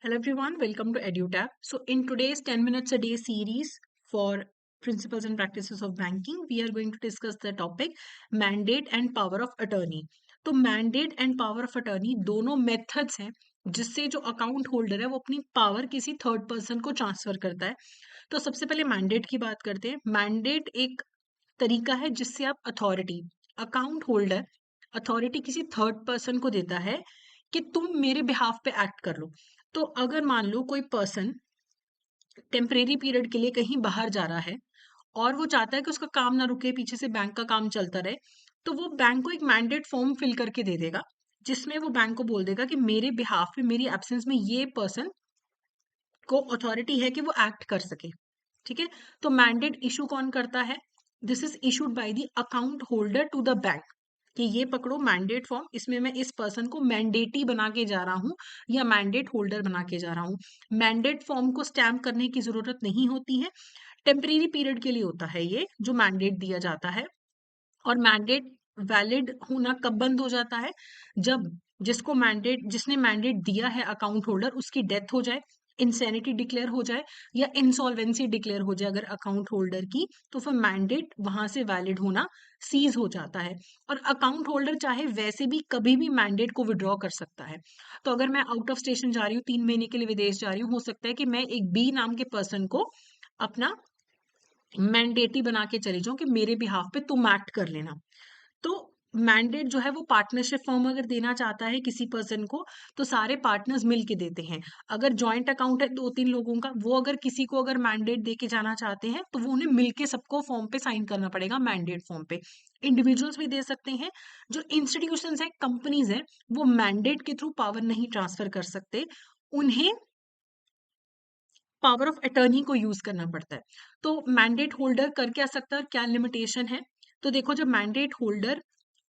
Hello everyone, welcome to EduTab. So in today's 10 minutes a day series for principles and practices of banking, we are going to discuss the topic mandate and power of attorney. तो mandate and power of attorney दोनों methods हैं जिससे जो account holder है वो अपनी power किसी third person को ट्रांसफर करता है। तो सबसे पहले मैंडेट की बात करते हैं। मैंडेट एक तरीका है जिससे आप अथॉरिटी, अकाउंट होल्डर अथॉरिटी किसी थर्ड पर्सन को देता है कि तुम मेरे बिहाफ पे एक्ट कर लो। तो अगर मान लो कोई पर्सन टेम्परेरी पीरियड के लिए कहीं बाहर जा रहा है और वो चाहता है कि उसका काम ना रुके, पीछे से बैंक का काम चलता रहे, तो वो बैंक को एक मैंडेट फॉर्म फिल करके दे देगा जिसमें वो बैंक को बोल देगा कि मेरे बिहाफ पे मेरी एब्सेंस में ये पर्सन को अथॉरिटी है कि वो एक्ट कर सके। ठीक है, तो मैंडेट इशू कौन करता है? This is issued by the account holder to the bank कि ये पकड़ो मैंडेट फॉर्म, इसमें मैं इस पर्सन को मैंडेटी बना के जा रहा हूँ या मैंडेट होल्डर बना के जा रहा हूँ। मैंडेट फॉर्म को स्टैम्प करने की जरूरत नहीं होती है, टेम्परेरी पीरियड के लिए होता है ये जो मैंडेट दिया जाता है। और मैंडेट वैलिड होना कब बंद हो जाता है? जब जिसने मैंडेट दिया है अकाउंट होल्डर उसकी डेथ हो जाए, इंसैनिटी डिक्लेयर हो जाए या इंसॉल्वेंसी डिक्लेयर हो जाए अगर अकाउंट होल्डर की, तो फिर मैंडेट वहां से वैलिड होना सीज हो जाता है। और अकाउंट होल्डर चाहे वैसे भी कभी भी मैंडेट को विड्रॉ कर सकता है। तो अगर मैं आउट ऑफ स्टेशन जा रही हूँ, 3 महीने के लिए विदेश जा रही हूँ, हो सकता है कि मैं एक बी नाम के पर्सन को अपना मैंडेटी बना के चली जाऊं कि मेरे बिहाफ पे तुम एक्ट कर लेना। तो मैंडेट जो है वो पार्टनरशिप फर्म अगर देना चाहता है किसी पर्सन को, तो सारे पार्टनर्स मिल के देते हैं। अगर जॉइंट अकाउंट है 2-3 लोगों का, वो अगर किसी को अगर मैंडेट दे के जाना चाहते हैं तो वो उन्हें मिलके सबको फॉर्म पे साइन करना पड़ेगा, मैंडेट फॉर्म पे। इंडिविजुअल्स भी दे सकते हैं। जो इंस्टीट्यूशंस हैं, कंपनीज हैं, वो मैंडेट के थ्रू पावर नहीं ट्रांसफर कर सकते, उन्हें पावर ऑफ अटर्नी को यूज करना पड़ता है। तो मैंडेट होल्डर कर क्या सकता है और क्या लिमिटेशन है? तो देखो, जब मैंडेट होल्डर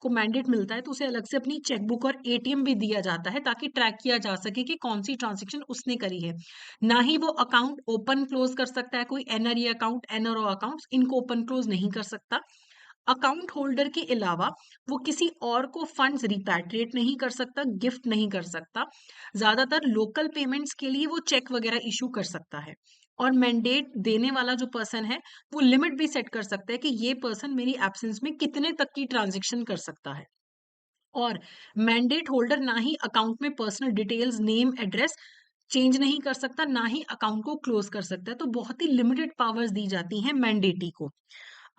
को मैंडेट मिलता है तो उसे अलग से अपनी चेकबुक और एटीएम भी दिया जाता है ताकि ट्रैक किया जा सके कि कौन सी ट्रांजेक्शन उसने करी है। ना ही वो अकाउंट ओपन क्लोज कर सकता है, कोई एनआरई अकाउंट, एनआरओ अकाउंट, इनको ओपन क्लोज नहीं कर सकता। अकाउंट होल्डर के अलावा वो किसी और को फंड्स रिपैट्रिएट नहीं कर सकता, गिफ्ट नहीं कर सकता। ज्यादातर लोकल पेमेंट्स के लिए वो चेक वगैरह इशू कर सकता है। और मैंडेट देने वाला जो पर्सन है वो लिमिट भी सेट कर सकता है कि ये पर्सन मेरी एब्सेंस में कितने तक की ट्रांजेक्शन कर सकता है। और मैंडेट होल्डर ना ही अकाउंट में personal details, name, address change नहीं कर सकता, ना ही अकाउंट को क्लोज कर सकता है। तो बहुत ही लिमिटेड पावर्स दी जाती हैं मैंडेटी को।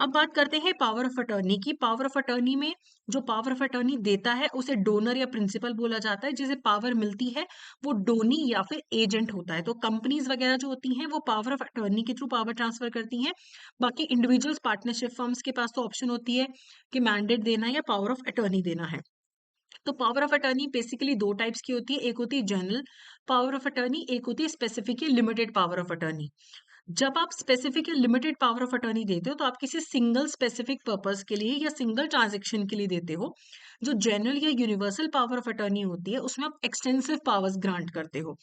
अब बात करते हैं पावर ऑफ अटर्नी की। पावर ऑफ अटर्नी में जो पावर ऑफ अटर्नी देता है उसे डोनर या प्रिंसिपल बोला जाता है। जिसे पावर मिलती है वो डोनी या फिर एजेंट होता है। तो कंपनीज वगैरह जो होती हैं वो पावर ऑफ अटर्नी के थ्रू पावर ट्रांसफर करती हैं। बाकी इंडिविजुअल्स, पार्टनरशिप फर्म्स के पास तो ऑप्शन होती है कि मैंडेट देना या पावर ऑफ अटर्नी देना है। तो पावर ऑफ अटर्नी बेसिकली दो टाइप्स की होती है, एक होती है जनरल पावर ऑफ अटर्नी, एक होती है स्पेसिफिक या लिमिटेड पावर ऑफ अटर्नी। जब आप स्पेसिफिक या लिमिटेड पावर ऑफ अटर्नी देते हो तो आप किसी सिंगल स्पेसिफिक पर्पस के लिए या सिंगल ट्रांजेक्शन के लिए देते हो। जो जनरल या यूनिवर्सल पावर ऑफ अटर्नी होती है उसमें आप एक्सटेंसिव पावर्स ग्रांट करते हो।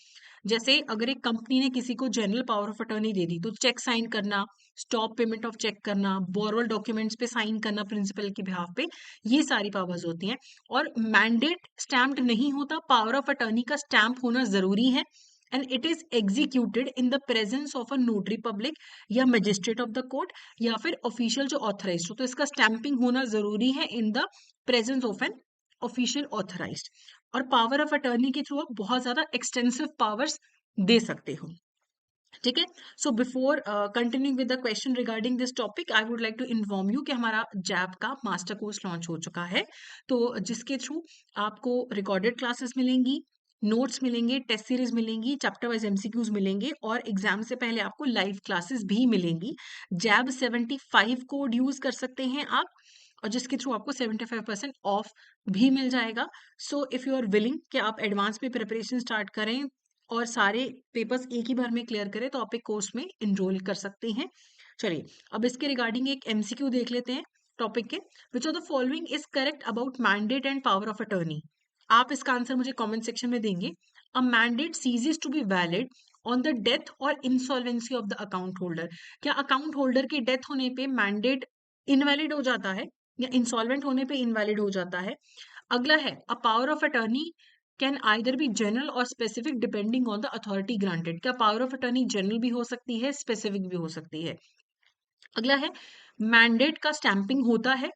जैसे अगर एक कंपनी ने किसी को जनरल पावर ऑफ अटर्नी दे दी तो चेक साइन करना, स्टॉप पेमेंट ऑफ चेक करना, बोरोवल डॉक्यूमेंट्स पे साइन करना प्रिंसिपल के बिहाफ पे, ये सारी पावर्स होती हैं। और मैंडेट स्टैम्प्ड नहीं होता, पावर ऑफ अटर्नी का स्टैम्प होना जरूरी है। And it is executed in the presence of a notary public या मजिस्ट्रेट ऑफ द कोर्ट या फिर ऑफिशियल जो ऑथराइज हो। तो इसका स्टैंपिंग होना जरूरी है in the presence of an official authorised. और पावर ऑफ अटर्नी के थ्रू आप बहुत ज्यादा एक्सटेंसिव पावर्स दे सकते हो। ठीक है। So before continuing with the question regarding this topic, I would like to inform you कि हमारा जैप का मास्टर कोर्स लॉन्च हो चुका है। तो जिसके थ्रू आपको रिकॉर्डेड क्लासेस मिलेंगी, नोट्स मिलेंगे, टेस्ट सीरीज मिलेंगी, चैप्टर वाइज एमसीक्यूज मिलेंगे और एग्जाम से पहले आपको लाइव क्लासेस भी मिलेंगी। जैब 75 कोड यूज कर सकते हैं आप, और जिसके थ्रू आपको 75% ऑफ भी मिल जाएगा। So if you are willing कि आप एडवांस में प्रिपरेशन स्टार्ट करें और सारे पेपर्स एक ही बार में क्लियर करें, तो आप एक कोर्स में इनरोल कर सकते हैं। चलिए, अब इसके रिगार्डिंग एक एमसीक्यू देख लेते हैं टॉपिक के। Which of the following is correct about mandate and power of attorney? आप इसका आंसर मुझे कमेंट सेक्शन में देंगे। A mandate ceases to be valid on the death or insolvency of the account holder. क्या account holder की death होने पे mandate invalid हो जाता है या इंसॉल्वेंट होने पे इनवैलिड हो जाता है? अगला है, a power of attorney can either be general or specific depending on the authority granted. क्या पावर ऑफ अटर्नी जनरल भी हो सकती है, स्पेसिफिक भी हो सकती है। अगला है मैंडेट का स्टैंपिंग होता है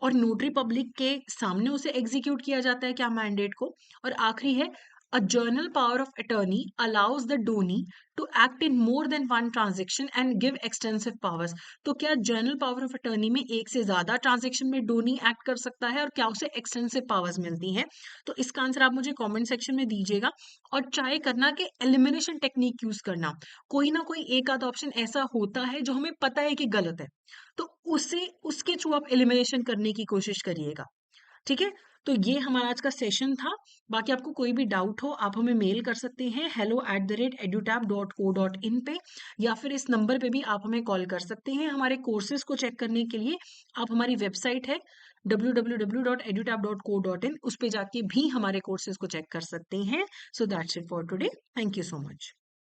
और नोटरी पब्लिक के सामने उसे एग्जीक्यूट किया जाता है क्या मैंडेट को। और आखिरी है a general power of attorney allows the donee to act in more than one transaction and give extensive powers. तो क्या जर्नल पावर ऑफ अटर्नी में एक से ज्यादा ट्रांजेक्शन में डोनी एक्ट कर सकता है और क्या उसे एक्सटेंसिव पावर्स मिलती हैं। तो इसका आंसर आप मुझे कमेंट सेक्शन में दीजिएगा और ट्राई करना कि एलिमिनेशन टेक्निक यूज करना। कोई ना कोई एक आध ऑप्शन ऐसा होता है जो हमें पता है कि गलत है, तो उसे उसके थ्रू आप एलिमिनेशन करने की कोशिश करिएगा। ठीक है, तो ये हमारा आज का सेशन था। बाकी आपको कोई भी डाउट हो आप हमें मेल कर सकते हैं hello@edutap.co.in पे, या फिर इस नंबर पे भी आप हमें कॉल कर सकते हैं। हमारे कोर्सेज को चेक करने के लिए आप हमारी वेबसाइट है www.edutap.co.in, उस पे जाके भी हमारे कोर्सेज को चेक कर सकते हैं। So that's it for today. Thank you so much.